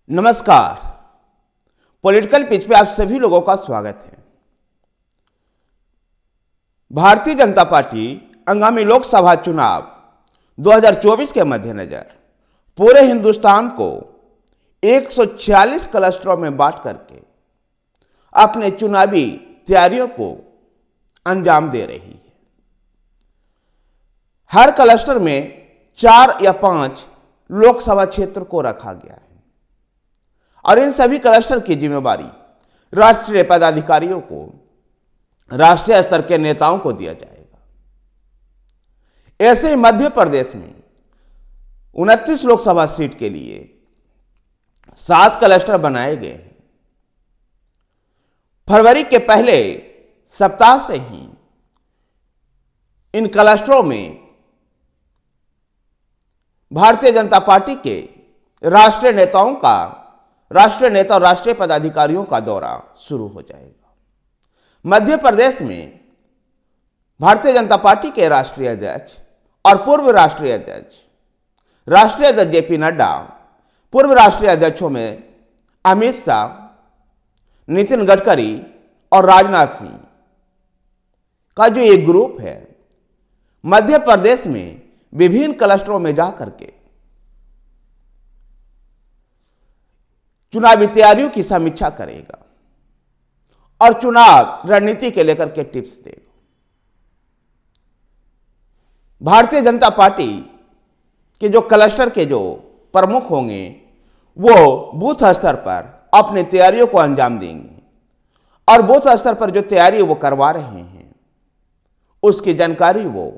नमस्कार। Political pitch पे आप सभी लोगों का स्वागत है। भारतीय जनता पार्टी आगामी लोकसभा चुनाव 2024 के मद्देनजर पूरे हिंदुस्तान को 146 क्लस्टरों में बांट करके अपने चुनावी तैयारियों को अंजाम दे रही है। हर क्लस्टर में 4 या 5 लोकसभा क्षेत्र को रखा गया है और इन सभी क्लस्टर की जिम्मेवारी राष्ट्रीय पदाधिकारियों को, राष्ट्रीय स्तर के नेताओं को दिया जाएगा। ऐसे ही मध्य प्रदेश में 29 लोकसभा सीट के लिए 7 क्लस्टर बनाए गए हैं। फरवरी के पहले सप्ताह से ही इन क्लस्टरों में भारतीय जनता पार्टी के राष्ट्रीय नेता और राष्ट्रीय पदाधिकारियों का दौरा शुरू हो जाएगा। मध्य प्रदेश में भारतीय जनता पार्टी के राष्ट्रीय अध्यक्ष और पूर्व राष्ट्रीय अध्यक्ष जेपी नड्डा, पूर्व राष्ट्रीय अध्यक्षों में अमित शाह, नितिन गडकरी और राजनाथ सिंह का जो एक ग्रुप है, मध्य प्रदेश में विभिन्न क्लस्टरों में जाकर के चुनावी तैयारियों की समीक्षा करेगा और चुनाव रणनीति के लेकर के टिप्स देगा। भारतीय जनता पार्टी के जो क्लस्टर के जो प्रमुख होंगे वो बूथ स्तर पर अपनी तैयारियों को अंजाम देंगे और बूथ स्तर पर जो तैयारी वो करवा रहे हैं उसकी जानकारी वो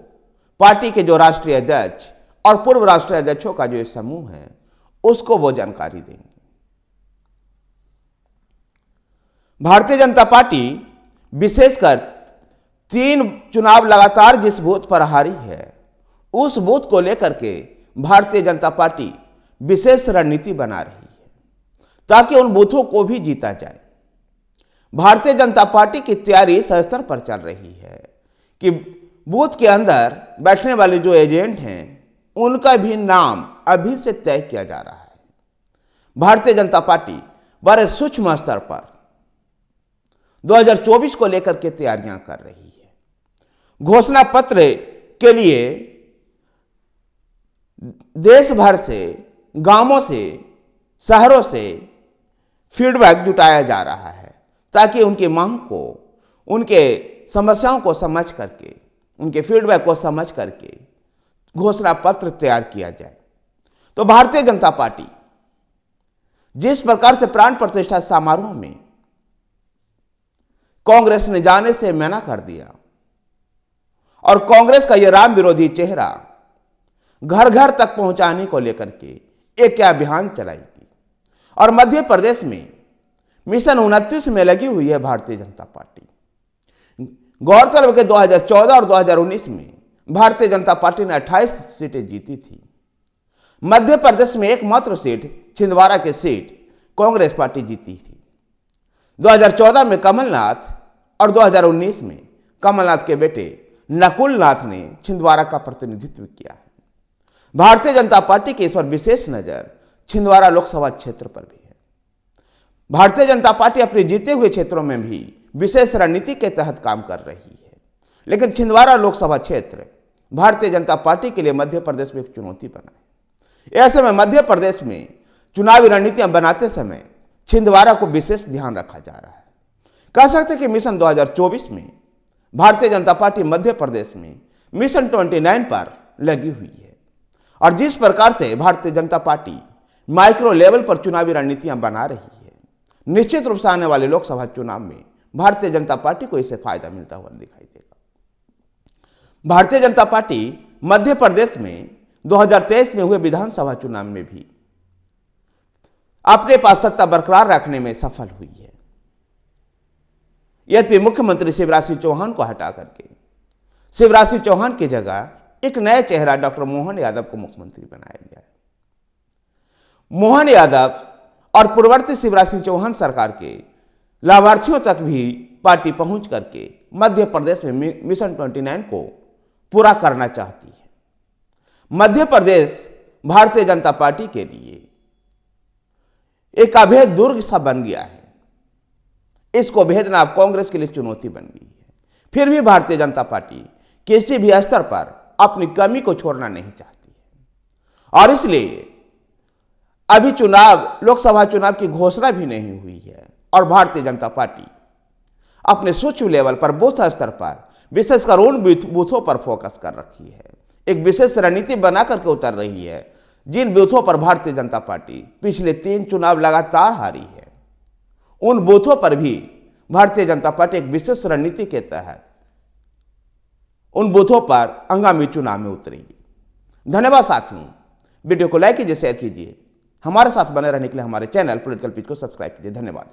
पार्टी के जो राष्ट्रीय अध्यक्ष और पूर्व राष्ट्रीय अध्यक्षों का जो समूह है उसको वो जानकारी देंगे। भारतीय जनता पार्टी विशेषकर 3 चुनाव लगातार जिस बूथ पर हारी है उस बूथ को लेकर के भारतीय जनता पार्टी विशेष रणनीति बना रही है ताकि उन बूथों को भी जीता जाए। भारतीय जनता पार्टी की तैयारी इस स्तर पर चल रही है कि बूथ के अंदर बैठने वाले जो एजेंट हैं उनका भी नाम अभी से तय किया जा रहा है। भारतीय जनता पार्टी बड़े सूक्ष्म स्तर पर 2024 को लेकर के तैयारियां कर रही है। घोषणा पत्र के लिए देश भर से, गांवों से, शहरों से फीडबैक जुटाया जा रहा है ताकि उनकी मांग को, उनके समस्याओं को समझ करके, उनके फीडबैक को समझ करके घोषणा पत्र तैयार किया जाए। तो भारतीय जनता पार्टी जिस प्रकार से प्राण प्रतिष्ठा समारोह में कांग्रेस ने जाने से मना कर दिया और कांग्रेस का यह राम विरोधी चेहरा घर घर तक पहुंचाने को लेकर के एक क्या अभियान चलाएगी और मध्य प्रदेश में मिशन 29 में लगी हुई है भारतीय जनता पार्टी। गौरतलब के 2014 और 2019 में भारतीय जनता पार्टी ने 28 सीटें जीती थी। मध्य प्रदेश में एकमात्र सीट छिंदवाड़ा की सीट कांग्रेस पार्टी जीती थी। 2014 में कमलनाथ और 2019 में कमलनाथ के बेटे नकुल नाथ ने छिंदवाड़ा का प्रतिनिधित्व किया है। भारतीय जनता पार्टी की इस पर विशेष नजर छिंदवाड़ा लोकसभा क्षेत्र पर भी है। भारतीय जनता पार्टी अपने जीते हुए क्षेत्रों में भी विशेष रणनीति के तहत काम कर रही है, लेकिन छिंदवाड़ा लोकसभा क्षेत्र भारतीय जनता पार्टी के लिए मध्य प्रदेश में एक चुनौती बना है। ऐसे में मध्य प्रदेश में चुनावी रणनीतियां बनाते समय छिंदवाड़ा को विशेष ध्यान रखा जा रहा है। कह सकते हैं कि मिशन 2024 में भारतीय जनता पार्टी मध्य प्रदेश में मिशन 29 पर लगी हुई है और जिस प्रकार से Bharatiya Janata party micro level पर चुनावी रणनीतियां बना रही है, निश्चित रूप से आने वाले लोकसभा चुनाव में भारतीय जनता पार्टी को इससे फायदा मिलता हुआ दिखाई देगा। भारतीय जनता पार्टी मध्य प्रदेश में 2023 में हुए विधानसभा चुनाव में भी अपने पास सत्ता बरकरार रखने में सफल हुई है। यद्यपि मुख्यमंत्री शिवराज सिंह चौहान को हटा करके शिवराज सिंह चौहान की जगह एक नया चेहरा डॉक्टर मोहन यादव को मुख्यमंत्री बनाया गया है। मोहन यादव और पूर्ववर्ती शिवराज सिंह चौहान सरकार के लाभार्थियों तक भी पार्टी पहुंच करके मध्य प्रदेश में मिशन 29 को पूरा करना चाहती है। मध्य प्रदेश भारतीय जनता पार्टी के लिए एक अभेद दुर्ग सा बन गया है। इसको भेदना अब कांग्रेस के लिए चुनौती बन गई है। फिर भी भारतीय जनता पार्टी किसी भी स्तर पर अपनी कमी को छोड़ना नहीं चाहती है और इसलिए अभी लोकसभा चुनाव की घोषणा भी नहीं हुई है और भारतीय जनता पार्टी अपने सूक्ष्म लेवल पर बूथ स्तर पर विशेषकर उन बूथों पर फोकस कर रखी है। एक विशेष रणनीति बना करके उतर रही है जिन बूथों पर भारतीय जनता पार्टी पिछले 3 चुनाव लगातार हारी है। उन बूथों पर भी भारतीय जनता पार्टी एक विशेष रणनीति के तहत उन बूथों पर आगामी चुनाव में उतरेगी। धन्यवाद साथियों, वीडियो को लाइक कीजिए, शेयर कीजिए। हमारे साथ बने रहने के लिए हमारे चैनल पॉलिटिकल पिच को सब्सक्राइब कीजिए। धन्यवाद।